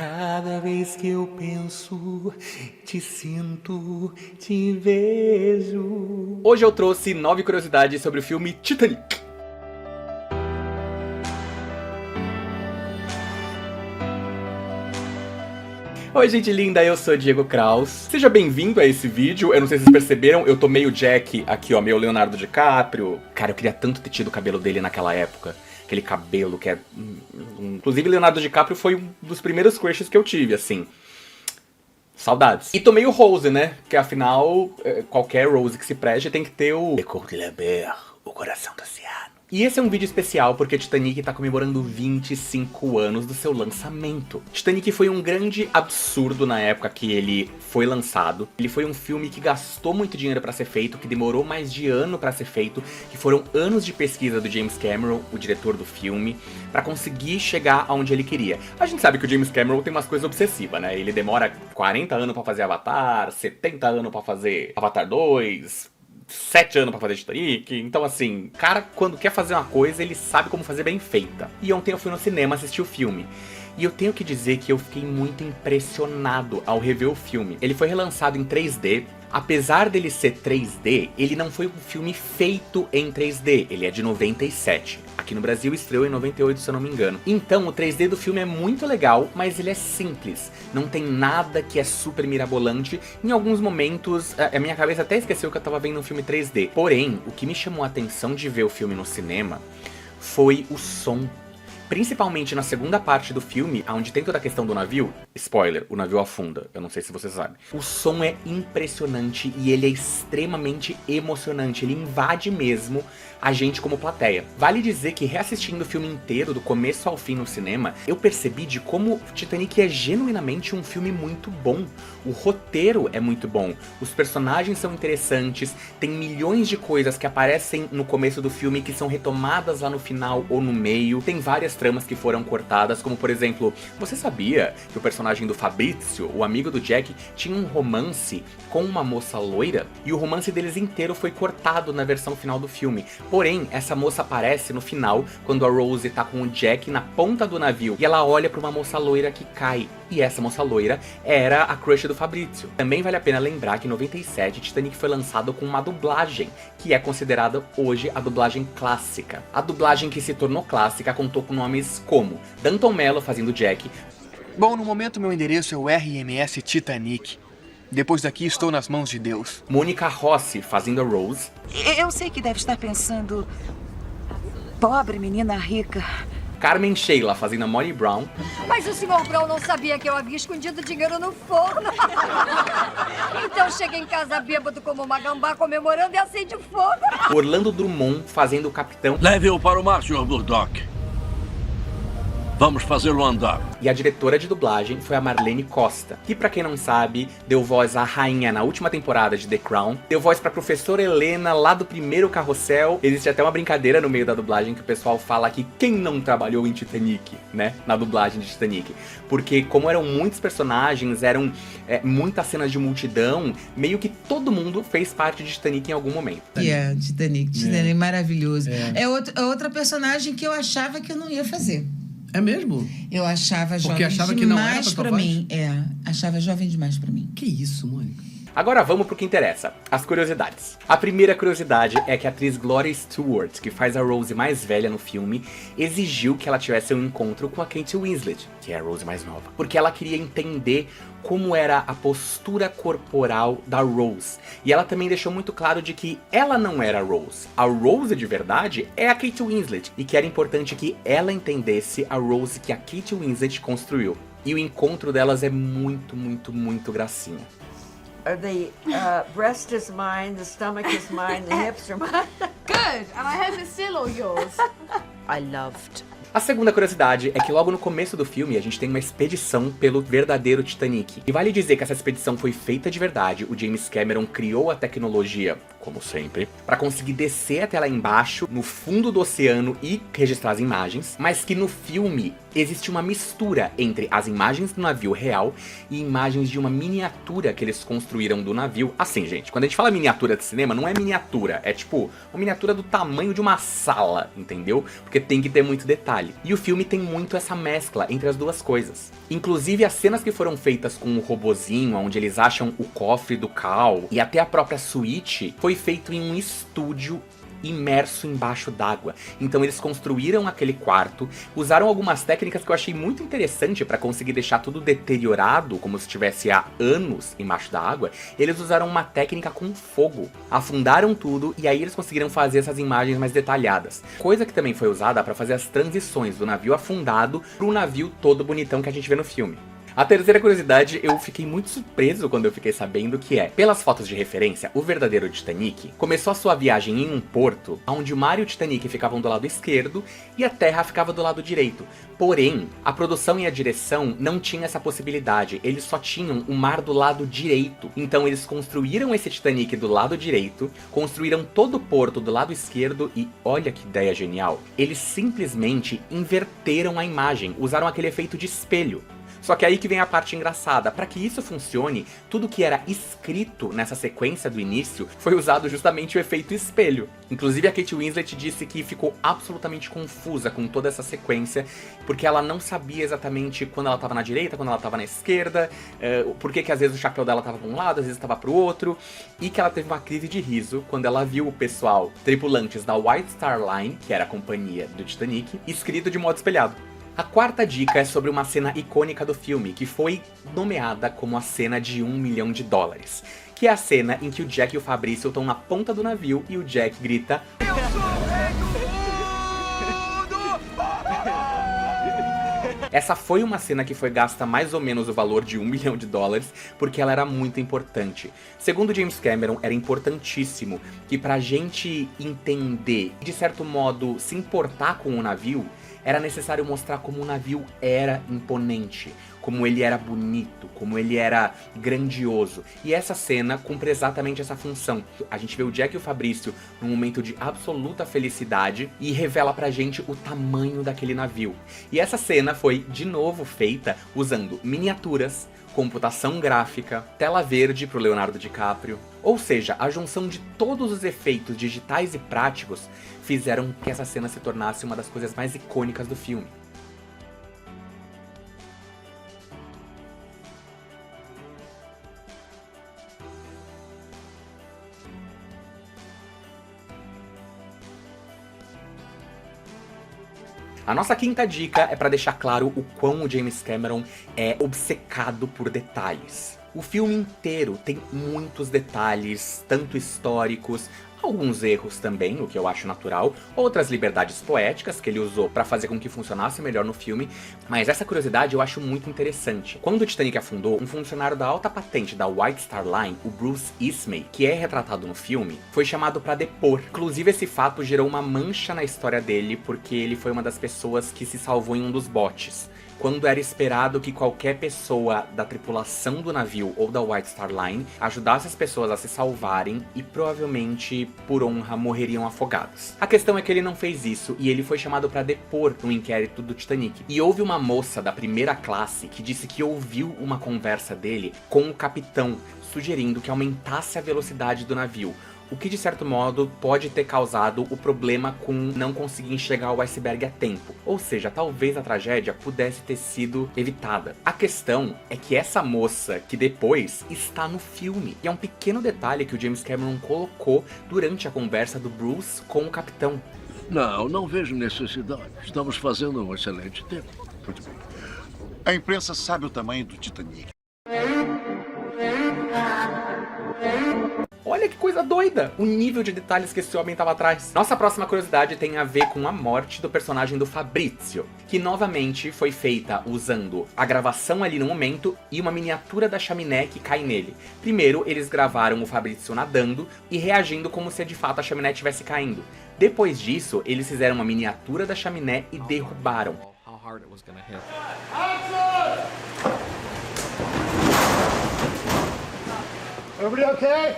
Cada vez que eu penso, te sinto, te vejo. Hoje eu trouxe 9 curiosidades sobre o filme Titanic. Oi gente linda, eu sou Diego Kraus. Seja bem-vindo a esse vídeo. Eu não sei se vocês perceberam, eu tô meio Jack aqui, ó, meio Leonardo DiCaprio. Cara, eu queria tanto ter tido o cabelo dele naquela época. Aquele cabelo que é... Inclusive, Leonardo DiCaprio foi um dos primeiros crushes que eu tive, assim. Saudades. E tô meio Rose, né? Porque afinal, qualquer Rose que se preste tem que ter o... Le Coeur de la Mer, o coração do oceano. E esse é um vídeo especial porque Titanic tá comemorando 25 anos do seu lançamento. Titanic foi um grande absurdo na época que ele foi lançado. Ele foi um filme que gastou muito dinheiro pra ser feito, que demorou mais de ano pra ser feito, que foram anos de pesquisa do James Cameron, o diretor do filme, pra conseguir chegar aonde ele queria. A gente sabe que o James Cameron tem umas coisas obsessivas, né? Ele demora 40 anos pra fazer Avatar, 70 anos pra fazer Avatar 2... 7 anos pra fazer Titanic, então assim, cara, quando quer fazer uma coisa, ele sabe como fazer bem feita. E ontem eu fui no cinema assistir o filme. E eu tenho que dizer que eu fiquei muito impressionado ao rever o filme. Ele foi relançado em 3D. Apesar dele ser 3D, ele não foi um filme feito em 3D, ele é de 97. Aqui no Brasil estreou em 98, se eu não me engano. Então o 3D do filme é muito legal, mas ele é simples. Não tem nada que é super mirabolante. Em alguns momentos, a minha cabeça até esqueceu que eu tava vendo um filme 3D. Porém, o que me chamou a atenção de ver o filme no cinema foi o som. Principalmente na segunda parte do filme, onde tem toda a questão do navio. Spoiler, o navio afunda, eu não sei se você sabe. O som é impressionante e ele é extremamente emocionante. Ele invade mesmo a gente como plateia. Vale dizer que reassistindo o filme inteiro, do começo ao fim no cinema, eu percebi de como Titanic é genuinamente um filme muito bom. O roteiro é muito bom, os personagens são interessantes, tem milhões de coisas que aparecem no começo do filme que são retomadas lá no final ou no meio. Tem várias tramas que foram cortadas, como por exemplo, você sabia que o personagem do Fabrizio, o amigo do Jack, tinha um romance com uma moça loira? E o romance deles inteiro foi cortado na versão final do filme. Porém, essa moça aparece no final, quando a Rose tá com o Jack na ponta do navio, e ela olha pra uma moça loira que cai. E essa moça loira era a crush do Fabrizio. Também vale a pena lembrar que em 97, Titanic foi lançado com uma dublagem, que é considerada hoje a dublagem clássica. A dublagem que se tornou clássica contou com nomes como Danton Mello fazendo Jack. Bom, no momento meu endereço é o RMS Titanic. Depois daqui estou nas mãos de Deus. Mônica Rossi fazendo a Rose. Eu sei que deve estar pensando... Pobre menina rica. Carmen Sheila fazendo a Molly Brown. Mas o Sr. Brown não sabia que eu havia escondido dinheiro no forno. Então cheguei em casa bêbado como uma gambá comemorando e acende fogo. Orlando Drummond fazendo o capitão. Leve-o para o mar, Sr. Burdock. Vamos fazê-lo andar. E a diretora de dublagem foi a Marlene Costa, que pra quem não sabe, deu voz à rainha na última temporada de The Crown, deu voz pra professora Helena lá do primeiro Carrossel. Existe até uma brincadeira no meio da dublagem que o pessoal fala que quem não trabalhou em Titanic, né, na dublagem de Titanic. Porque como eram muitos personagens, eram muitas cenas de multidão, meio que todo mundo fez parte de Titanic em algum momento. Titanic maravilhoso. É outra personagem que eu achava que eu não ia fazer. É mesmo? Eu achava jovem achava que não era demais pra pra tua mim. Achava jovem demais pra mim. Que isso, Mônica? Agora vamos pro que interessa, as curiosidades. A primeira curiosidade é que a atriz Gloria Stewart, que faz a Rose mais velha no filme, exigiu que ela tivesse um encontro com a Kate Winslet, que é a Rose mais nova, porque ela queria entender como era a postura corporal da Rose. E ela também deixou muito claro de que ela não era a Rose. A Rose de verdade é a Kate Winslet, e que era importante que ela entendesse a Rose que a Kate Winslet construiu. E o encontro delas é muito, muito, muito gracinha. The breast is mine, the stomach is mine, the hips are mine. Good, and I hope it's still all yours. I loved. A segunda curiosidade é que logo no começo do filme a gente tem uma expedição pelo verdadeiro Titanic. E vale dizer que essa expedição foi feita de verdade, o James Cameron criou a tecnologia como sempre, para conseguir descer até lá embaixo, no fundo do oceano e registrar as imagens, mas que no filme existe uma mistura entre as imagens do navio real e imagens de uma miniatura que eles construíram do navio. Assim, gente, quando a gente fala miniatura de cinema, não é miniatura, é tipo uma miniatura do tamanho de uma sala, entendeu? Porque tem que ter muito detalhe. E o filme tem muito essa mescla entre as duas coisas. Inclusive as cenas que foram feitas com o robozinho, onde eles acham o cofre do Cal, e até a própria suíte, foi feito em um estúdio imerso embaixo d'água. Então eles construíram aquele quarto, usaram algumas técnicas que eu achei muito interessante para conseguir deixar tudo deteriorado, como se estivesse há anos embaixo da água. Eles usaram uma técnica com fogo, afundaram tudo e aí eles conseguiram fazer essas imagens mais detalhadas. Coisa que também foi usada para fazer as transições do navio afundado pro navio todo bonitão que a gente vê no filme. A terceira curiosidade, eu fiquei muito surpreso quando eu fiquei sabendo que pelas fotos de referência, o verdadeiro Titanic começou a sua viagem em um porto onde o mar e o Titanic ficavam do lado esquerdo e a terra ficava do lado direito. Porém, a produção e a direção não tinham essa possibilidade, eles só tinham o mar do lado direito. Então eles construíram esse Titanic do lado direito, construíram todo o porto do lado esquerdo e olha que ideia genial, eles simplesmente inverteram a imagem, usaram aquele efeito de espelho. Só que aí que vem a parte engraçada. Para que isso funcione, tudo que era escrito nessa sequência do início foi usado justamente o efeito espelho. Inclusive a Kate Winslet disse que ficou absolutamente confusa com toda essa sequência, porque ela não sabia exatamente quando ela estava na direita, quando ela estava na esquerda, por que às vezes o chapéu dela estava para um lado, às vezes estava para o outro, e que ela teve uma crise de riso quando ela viu o pessoal, tripulantes da White Star Line, que era a companhia do Titanic, escrito de modo espelhado. A quarta dica é sobre uma cena icônica do filme, que foi nomeada como a cena de $1 milhão, que é a cena em que o Jack e o Fabrício estão na ponta do navio e o Jack grita: "Eu sou o rei do mundo!" Essa foi uma cena que foi gasta mais ou menos o valor de $1 milhão, porque ela era muito importante. Segundo James Cameron, era importantíssimo que pra gente entender, de certo modo, se importar com o navio, era necessário mostrar como o navio era imponente, como ele era bonito, como ele era grandioso. E essa cena cumpre exatamente essa função. A gente vê o Jack e o Fabrício num momento de absoluta felicidade e revela pra gente o tamanho daquele navio. E essa cena foi, de novo, feita usando miniaturas, computação gráfica, tela verde pro Leonardo DiCaprio. Ou seja, a junção de todos os efeitos digitais e práticos fizeram que essa cena se tornasse uma das coisas mais icônicas do filme. A nossa quinta dica é para deixar claro o quão o James Cameron é obcecado por detalhes. O filme inteiro tem muitos detalhes, tanto históricos, alguns erros também, o que eu acho natural, outras liberdades poéticas que ele usou para fazer com que funcionasse melhor no filme, mas essa curiosidade eu acho muito interessante. Quando o Titanic afundou, um funcionário da alta patente da White Star Line, o Bruce Ismay, que é retratado no filme, foi chamado para depor. Inclusive esse fato gerou uma mancha na história dele, porque ele foi uma das pessoas que se salvou em um dos botes, quando era esperado que qualquer pessoa da tripulação do navio ou da White Star Line ajudasse as pessoas a se salvarem e provavelmente, por honra, morreriam afogados. A questão é que ele não fez isso e ele foi chamado para depor no inquérito do Titanic. E houve uma moça da primeira classe que disse que ouviu uma conversa dele com o capitão, sugerindo que aumentasse a velocidade do navio, o que de certo modo pode ter causado o problema com não conseguir enxergar o iceberg a tempo. Ou seja, talvez a tragédia pudesse ter sido evitada. A questão é que essa moça, que depois está no filme, e é um pequeno detalhe que o James Cameron colocou durante a conversa do Bruce com o capitão. Não vejo necessidade. Estamos fazendo um excelente tempo. Muito bem. A imprensa sabe o tamanho do Titanic. Olha que coisa doida! O nível de detalhes que esse homem tava atrás. Nossa próxima curiosidade tem a ver com a morte do personagem do Fabrizio, que novamente foi feita usando a gravação ali no momento e uma miniatura da chaminé que cai nele. Primeiro, eles gravaram o Fabrizio nadando e reagindo como se de fato a chaminé estivesse caindo. Depois disso, eles fizeram uma miniatura da chaminé e derrubaram.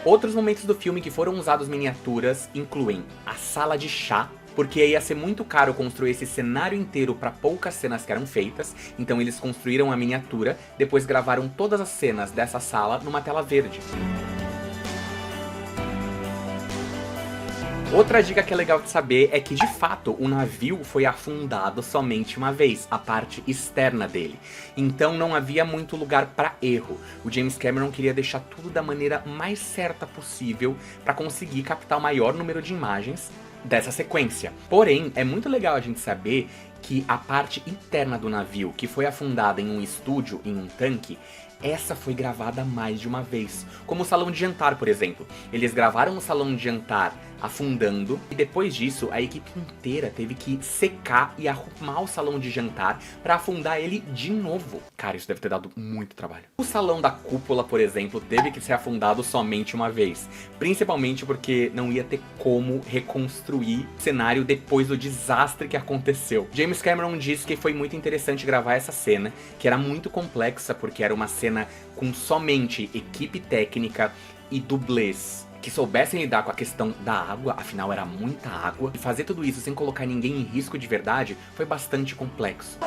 Outros momentos do filme que foram usados miniaturas incluem a sala de chá, porque ia ser muito caro construir esse cenário inteiro para poucas cenas que eram feitas, então eles construíram a miniatura, depois gravaram todas as cenas dessa sala numa tela verde. Outra dica que é legal de saber é que, de fato, o navio foi afundado somente uma vez, a parte externa dele. Então não havia muito lugar para erro. O James Cameron queria deixar tudo da maneira mais certa possível para conseguir captar o maior número de imagens dessa sequência. Porém, é muito legal a gente saber que a parte interna do navio, que foi afundada em um estúdio, em um tanque, essa foi gravada mais de uma vez. Como o salão de jantar, por exemplo. Eles gravaram o salão de jantar afundando, e depois disso a equipe inteira teve que secar e arrumar o salão de jantar para afundar ele de novo. Cara, isso deve ter dado muito trabalho. O salão da cúpula, por exemplo, teve que ser afundado somente uma vez, principalmente porque não ia ter como reconstruir o cenário depois do desastre que aconteceu. James Cameron disse que foi muito interessante gravar essa cena, que era muito complexa porque era uma cena com somente equipe técnica e dublês que soubessem lidar com a questão da água, afinal era muita água, e fazer tudo isso sem colocar ninguém em risco de verdade foi bastante complexo.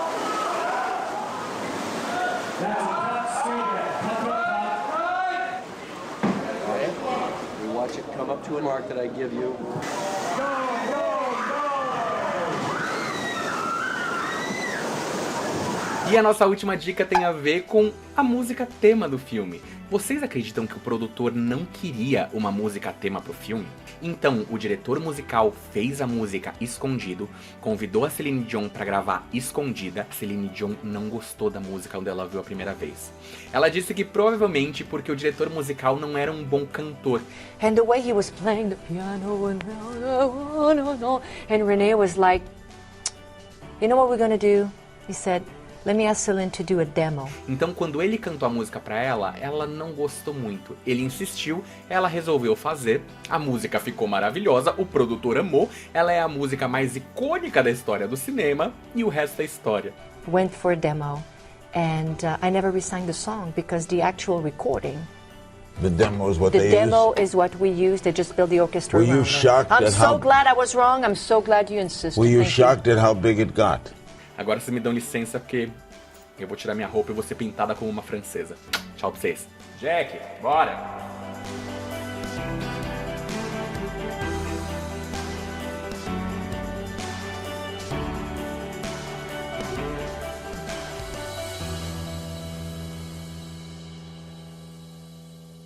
E a nossa última dica tem a ver com a música tema do filme. Vocês acreditam que o produtor não queria uma música tema pro filme? Então, o diretor musical fez a música escondido, convidou a Celine Dion pra gravar escondida. A Celine Dion não gostou da música quando ela viu a primeira vez. Ela disse que provavelmente porque o diretor musical não era um bom cantor. And the way he was playing the piano and Renee was like, you know what we're gonna do? He said, let me ask Celine to do a demo. Então, quando ele cantou a música pra ela, ela não gostou muito. Ele insistiu, ela resolveu fazer, a música ficou maravilhosa, o produtor amou, ela é a música mais icônica da história do cinema, e o resto é história. Went for a demo, and I never re-sang the song because the actual recording, the demo is what the they demo used. is what we used. They just built the orchestra. Were you around it. shocked I'm at so how- glad I was wrong. I'm so glad you insisted. Were you Thank shocked at how big it got? Agora vocês me dão licença porque eu vou tirar minha roupa e vou ser pintada como uma francesa. Tchau pra vocês. Jack, bora!